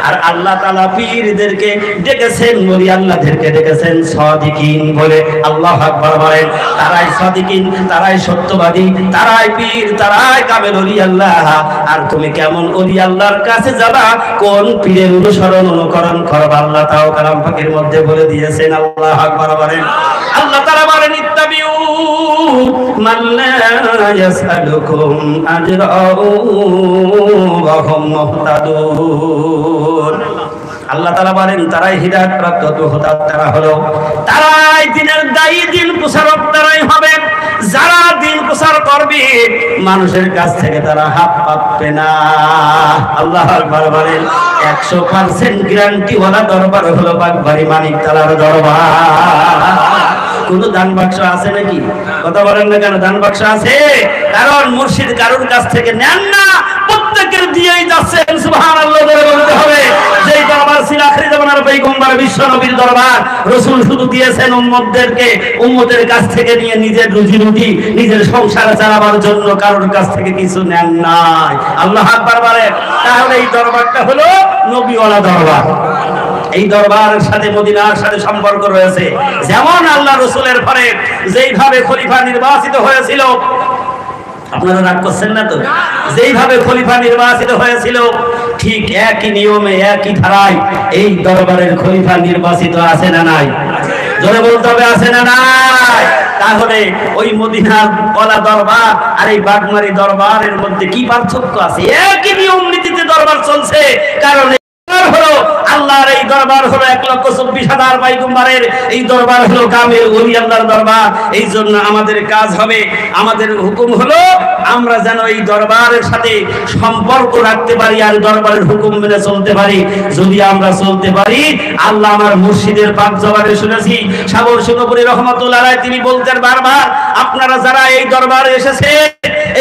আর আল্লাহ তাআলা পীরদেরকে ডেকেছেন, ওলি আল্লাহদেরকে ডেকেছেন সাদিকিন বলে। আল্লাহু আকবার বলেন। তারাই সাদিকিন, তারাই সত্যবাদী, তারাই পীর, তারাই কামেল ওলি আল্লাহ। আর তুমি কেমন ওলি আল্লাহর কাছে যাবা, কোন পীরের অনুসরণ অনুকরণ করবা, আল্লাহ তাও কালাম পাকের মধ্যে বলে দিয়েছেন। আল্লাহু আকবার বলেন। আল্লাহ তাআলা বলেন ইত্তাবিউ মান লা ইয়াসআলুকুম আজরা ওয়া হুম মুহতাদুন। আল্লাহ তাআলা বলেন তারাই হিদায়াত প্রাপ্ত, তারা হলো তারাই দ্বীনের দায়ী, দ্বীন প্রচারক তারাই হবে যারা দিন প্রচার করবে মানুষের কাছ থেকে তারা হাত পাবে না। আল্লাহু আকবার বলেন। 100% গ্যারান্টি ওয়ালা দরবার হলো বাগবাড়ি মানিকতলার দরবার। কোন দান বাক্স আছে নাকি? কথা বলেন না কেন? দান বাক্স আছে, কারণ মুর্শিদ কারোর কাছ থেকে নেন না, প্রত্যেকের দিয়েই যাচ্ছেন। সুবহানাল্লাহ বলতে হবে। যেই দরবার ছিল আখিরি জামানার পয়গম্বর বিশ্ব নবীর দরবার, রাসূল শুধু দিয়েছেন উম্মতদেরকে, উম্মতের কাছ থেকে নিয়ে নিজের রুজি রুটি, নিজের সংসার চালাবার জন্য কারোর কাছ থেকে কিছু নেন নাই। আল্লাহু আকবার বলেন। তাহলে এই দরবারটা হলো নবীওয়ালা দরবার। এই দরবারের সাথে মদিনার সাথে সম্পর্ক রয়েছে। যেমন আল্লাহ রাসূলের পরে যেইভাবে খলিফা নির্বাচিত হয়েছিল, আপনারা রাগ করছেন না তো? যেইভাবে খলিফা নির্বাচিত হয়েছিল ঠিক একই নিয়মে একই ধারায় এই দরবারের খলিফা নির্বাচিত আছে না নাই? জোরে বলতে হবে, আছে না নাই? তাহলে ওই মদিনার ওয়ালা দরবার আর এই বাগমারি দরবারের মধ্যে কি পার্থক্য আছে? একই নিয়ম নীতিতে দরবার চলছে। কারণ হলো আল্লাহর এই দরবার হলো 1,24,000 পয়গম্বরের এই দরবার হলো কামেল ওলি আল্লাহর দরবার। এই জন্য আমাদের কাজ হবে, আমাদের হুকুম হলো আমরা যেন এই দরবারের সাথে সম্পর্ক রাখতে পারি আর দরবারের হুকুম মেনে চলতে পারি। যদি আমরা চলতে পারি, আল্লাহ আমার মুর্শিদের পাক জবানে শুনেছি, সাগর সুনপুরি রহমাতুল্লাহ আলাইহি তিনি বলতেন বারবার, আপনারা যারা এই দরবারে এসেছে,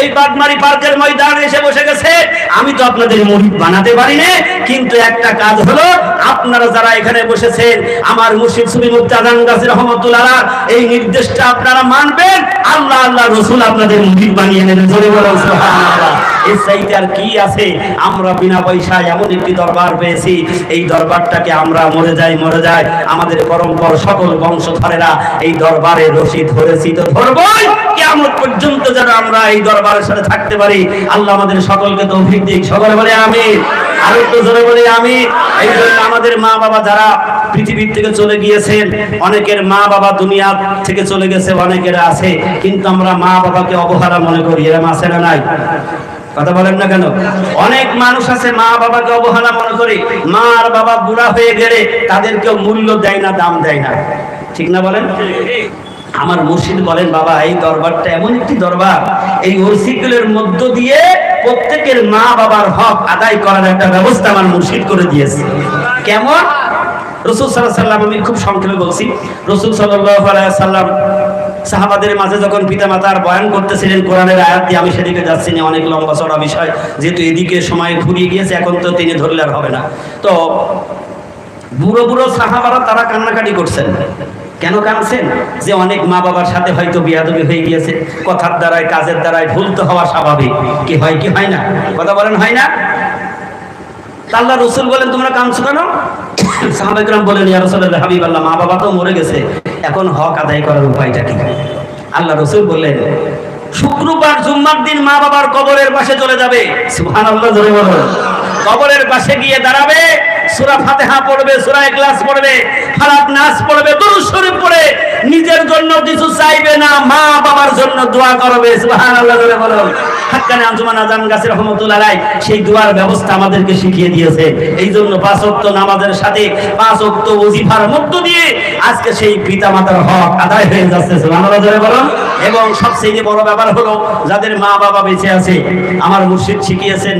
এই বাগমারি পার্কের ময়দানে এসে বসে গেছে, আমি তো আপনাদের মুরিদ বানাতে পারি না, কিন্তু একটা কাজ হলো আপনারা যারা এখানে বসেছেন আমার মুর্শিদ সুফি মুফতি আযম গাজী রহমাতুল্লাহ আলাইহি এই নির্দেশটা আপনারা মানবেন, আল্লাহ আল্লাহ রাসূল আপনাদের মুরিদ বানিয়ে নেবেন। জোরে বলুন সুবহানাল্লাহ। এর চাইতে আর কি আছে? আমরা বিনা পয়সায় এমন একটি দরবার পেয়েছি, এই দরবারটাকে আমরা মরে যাই আমাদের পরম্পর সকল বংশধরেরা এই দরবারে রশি ধরেছি তো ধরবই, কিয়ামত পর্যন্ত যেন আমরা এই দরবারের সাথে থাকতে পারি। আল্লাহ আমাদের সকলকে তৌফিক দিক। সকলে বলে আমিন। আর একটু জোরে বলি আমিন। এই জন্য আমাদের মা বাবা যারা পৃথিবীর থেকে চলে গিয়েছেন, অনেকের মা বাবা দুনিয়া থেকে চলে গেছে, অনেকের আছে, কিন্তু আমরা মা বাবাকে অবহেলা মনে করি। এরকম আছে না নাই? কথা বলেন না কেন? অনেক মানুষ আছে মা বাবাকে অবহেলা মনে করে, মা আর বাবা বুড়া হয়ে গেলে তাদেরকেও মূল্য দেয় না, দাম দেয় না। ঠিক না বলেন? আমার মুর্শিদ বলেন, বাবা এই দরবারটা এমন একটি দরবার, এই ওসিগুলোর মধ্য দিয়ে প্রত্যেকের মা বাবার হক আদায় করার একটা ব্যবস্থা আমার মুর্শিদ করে দিয়েছে। কেমন? রাসূল সাল্লাল্লাহু আলাইহি ওয়াসাল্লাম, আমি খুব সংক্ষেপে বলছি, রাসূল সাল্লাল্লাহু আলাইহি ওয়াসাল্লাম সাহাবাদের মাঝে যখন পিতামাতার বয়ান করতেছিলেন কোরআনের আয়াত দিয়ে, আমি সেদিকে যাচ্ছি না, অনেক লম্বা চড়া বিষয়, যেহেতু এদিকে সময় ঘুরিয়ে গিয়েছে, এখন তো তিনি ধরলে আর হবে না। তো বুড়ো বুড়ো সাহাবারা তারা কান্নাকাটি করছেন। কেন কাঁদছেন? যে অনেক মা বাবার সাথে হয়তো বিয়াদবি হয়ে গিয়েছে, কথার দ্বারায় কাজের দ্বারায় ভুল তো হওয়া স্বাভাবিক। কি হয় কি হয় না? কথা বলেন, হয় না? আল্লাহ রাসূল বলেন, তোমরা কাঁদছো কেন? সাহাবায়ে কেরাম বলেন, ইয়া রাসূলুল্লাহ হাবিবাল্লাহ, মা বাবা তো মরে গেছে, এখন হক আদায় করার উপায়টা কি? আল্লাহ রাসূল বললেন, শুক্রবার জুম্মার দিন মা বাবার কবরের পাশে চলে যাবে। সুবহানাল্লাহ, জোরে বলুন। কবরের পাশে গিয়ে দাঁড়াবে, সূরা ফাতিহা পড়বে, সূরা ইখলাস পড়বে, ফালাক নাস পড়বে, দুরূদ শরীফ পড়ে নিজের জন্য কিছু চাইবে না, মা বাবার জন্য দোয়া করবে। সুবহানাল্লাহ, জোরে বলুন। হাক্কানি আঞ্জুমান আযম গাজী রহমাতুল্লাহ আলাইহি সেই দোয়ার ব্যবস্থা আমাদেরকে শিখিয়ে দিয়েছে। এই জন্য 5 ওয়াক্ত নামাজের সাথে 5 ওয়াক্ত ওজিফার মধ্য দিয়ে আজকে সেই পিতামাতার হক আদায় হয়ে যাচ্ছে। সুবহানাল্লাহ, জোরে বলুন। এবং সবচেয়ে বড় ব্যাপার হলো যাদের মা বাবা বেঁচে আছে, আমার মুর্শিদ শিখিয়েছেন